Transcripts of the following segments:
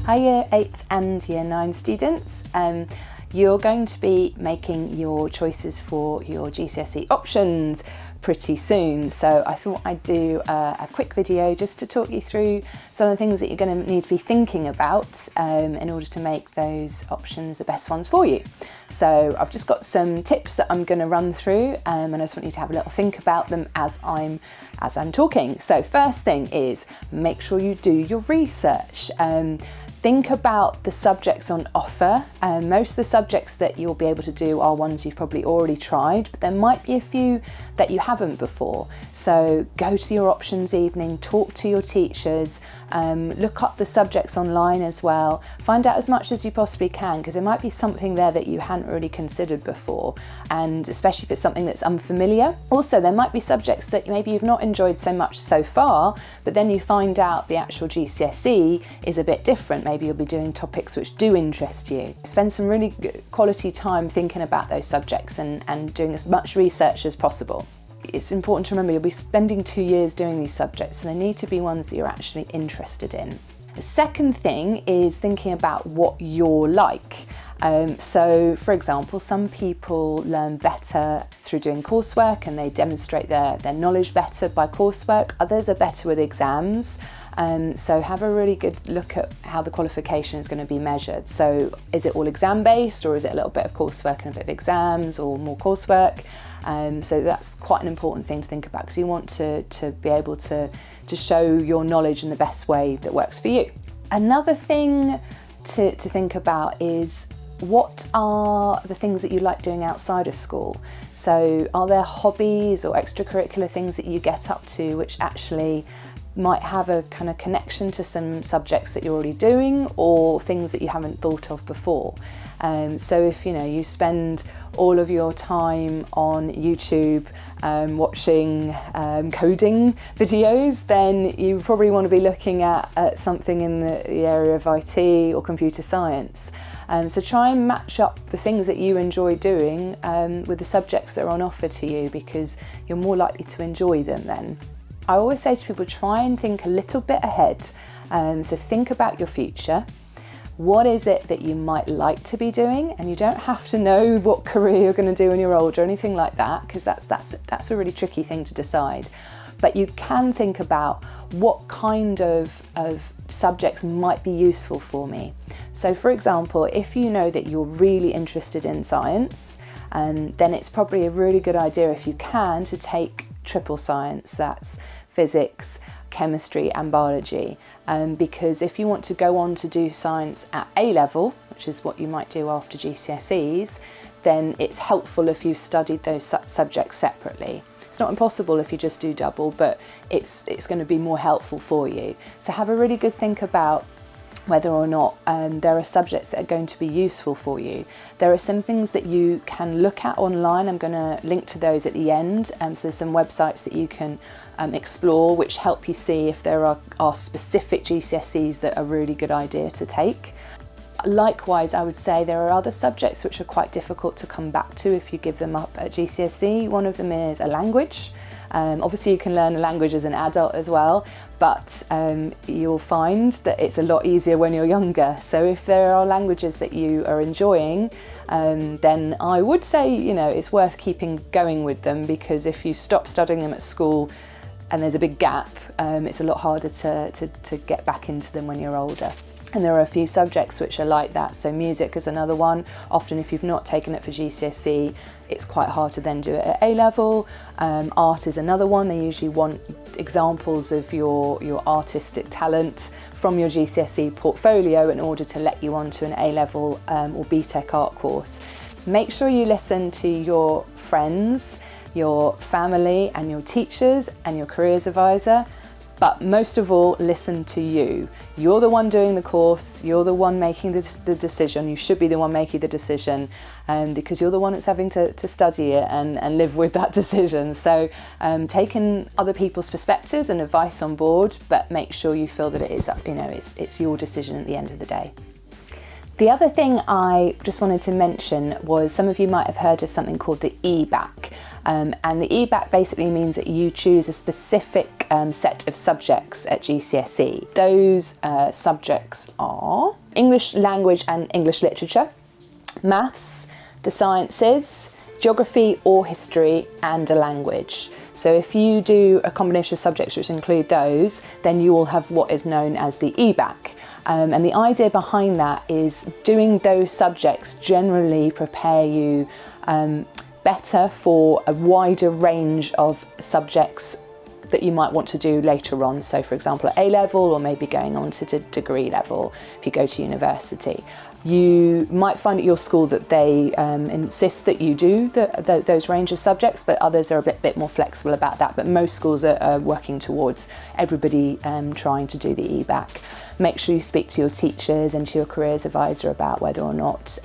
Hi Year 8 and Year 9 students. You're going to be making your choices for your GCSE options pretty soon, so I thought I'd do a quick video just to talk you through some of the things that you're going to need to be thinking about in order to make those options the best ones for you. So I've just got some tips that I'm going to run through, and I just want you to have a little think about them as I'm talking. So first thing is, make sure you do your research. Think about the subjects on offer. Most of the subjects that you'll be able to do are ones you've probably already tried, but there might be a few that you haven't before. So go to your options evening, talk to your teachers, look up the subjects online as well. Find out as much as you possibly can, because there might be something there that you hadn't really considered before, and especially if it's something that's unfamiliar. Also, there might be subjects that maybe you've not enjoyed so much so far, but then you find out the actual GCSE is a bit different. Maybe you'll be doing topics which do interest you. Spend some really good quality time thinking about those subjects and doing as much research as possible. It's important to remember you'll be spending 2 years doing these subjects, and they need to be ones that you're actually interested in. The second thing is thinking about what you're like. So for example, some people learn better through doing coursework and they demonstrate their knowledge better by coursework. Others are better with exams. So have a really good look at how the qualification is going to be measured. So is it all exam based, or is it a little bit of coursework and a bit of exams, or more coursework? So that's quite an important thing to think about, because you want to be able to show your knowledge in the best way that works for you. Another thing to think about is, what are the things that you like doing outside of school? So are there hobbies or extracurricular things that you get up to which actually might have a kind of connection to some subjects that you're already doing, or things that you haven't thought of before? So if you spend all of your time on YouTube watching coding videos, then you probably want to be looking at something in the area of IT or computer science. So try and match up the things that you enjoy doing with the subjects that are on offer to you, because you're more likely to enjoy them then. I always say to people, try and think a little bit ahead. So think about your future. What is it that you might like to be doing? And you don't have to know what career you're going to do when you're older or anything like that, because that's a really tricky thing to decide. But you can think about what kind of subjects might be useful for me. So for example, if you know that you're really interested in science, then it's probably a really good idea, if you can, to take triple science. That's physics, chemistry and biology, because if you want to go on to do science at A level, which is what you might do after GCSEs, then it's helpful if you've studied those subjects separately. It's not impossible if you just do double, but it's going to be more helpful for you. So have a really good think about whether or not there are subjects that are going to be useful for you. There are some things that you can look at online. I'm going to link to those at the end. So there's some websites that you can explore, which help you see if there are specific GCSEs that are a really good idea to take. Likewise, I would say there are other subjects which are quite difficult to come back to if you give them up at GCSE. One of them is a language. Obviously you can learn a language as an adult as well, but you'll find that it's a lot easier when you're younger. So if there are languages that you are enjoying, then I would say it's worth keeping going with them, because if you stop studying them at school and there's a big gap, it's a lot harder to get back into them when you're older. And there are a few subjects which are like that. So music is another one. Often if you've not taken it for GCSE, it's quite hard to then do it at A level. Art is another one. They usually want examples of your artistic talent from your GCSE portfolio in order to let you onto an A level or BTEC art course. Make sure you listen to your friends, your family and your teachers and your careers advisor. But most of all, listen to you. You're the one doing the course, you're the one making the decision. You should be the one making the decision, because you're the one that's having to study it and live with that decision. So taking other people's perspectives and advice on board, but make sure you feel that it is, it's your decision at the end of the day. The other thing I just wanted to mention was, some of you might have heard of something called the EBack. And the EBack basically means that you choose a specific set of subjects at GCSE. Those subjects are English language and English literature, maths, the sciences, geography or history, and a language. So if you do a combination of subjects which include those, then you will have what is known as the EBack. And the idea behind that is doing those subjects generally prepare you better for a wider range of subjects that you might want to do later on. So for example, at A-level, or maybe going on to degree level if you go to university. You might find at your school that they insist that you do those range of subjects, but others are a bit more flexible about that. But most schools are working towards everybody trying to do the EBack. Make sure you speak to your teachers and to your careers advisor about whether or not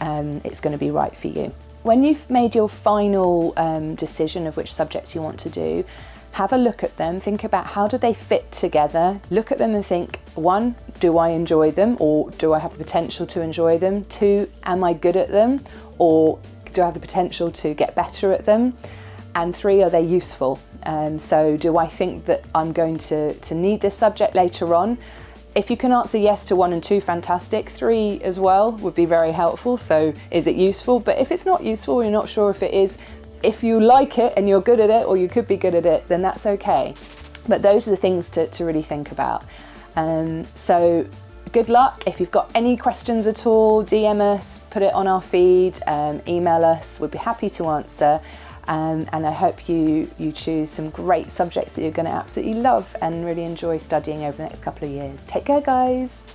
it's going to be right for you. When you've made your final decision of which subjects you want to do, have a look at them, think about how do they fit together, look at them and think, 1, do I enjoy them, or do I have the potential to enjoy them? 2, am I good at them, or do I have the potential to get better at them? And 3, are they useful? So do I think that I'm going to need this subject later on? If you can answer yes to 1 and 2, fantastic. 3 as well would be very helpful. So is it useful? But if it's not useful, you're not sure if it is, if you like it and you're good at it, or you could be good at it, then that's okay. But those are the things to really think about. So good luck. If you've got any questions at all, DM us, put it on our feed, email us, we'd be happy to answer. And I hope you choose some great subjects that you're going to absolutely love and really enjoy studying over the next couple of years. Take care, guys.